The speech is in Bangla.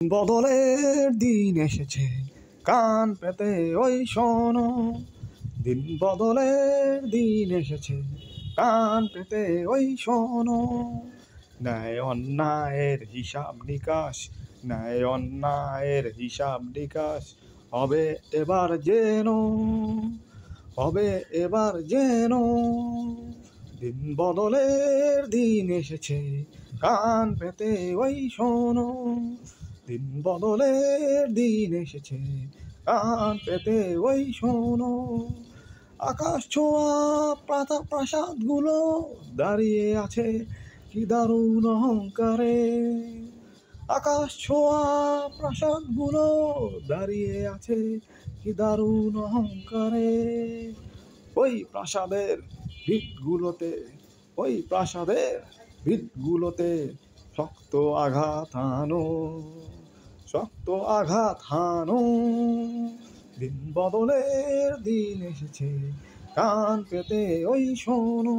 বদলের দিন এসেছে, কান পেতে ওই শোনো। দিন বদলের দিন এসেছে, কান পেতে ওই শোনো। ন্যায় অন্যায়ের হিসাব নিকাশ, ন্যায় অন্যায়ের হিসাব নিকাশ হবে এবার যেন, হবে এবার যেন। দিন বদলের দিন এসেছে, কান পেতে ওই শোনো। দিন বদলের দিন এসেছে, কান পেতে ওই শোনো। আকাশ ছোঁয়া প্রাসাদগুলো দাঁড়িয়ে আছে কি দারুণ অহংকারে। আকাশ ছোঁয়া প্রাসাদগুলো দাঁড়িয়ে আছে কি দারুণ অহংকারে। ওই প্রাসাদের ভিতগুলোতে, ওই প্রাসাদের ভিতগুলোতে শক্ত আঘাত হানো, শক্ত আঘাত হানো। দিন বদলের দিন এসেছে, কান পেতে ওই শোনো।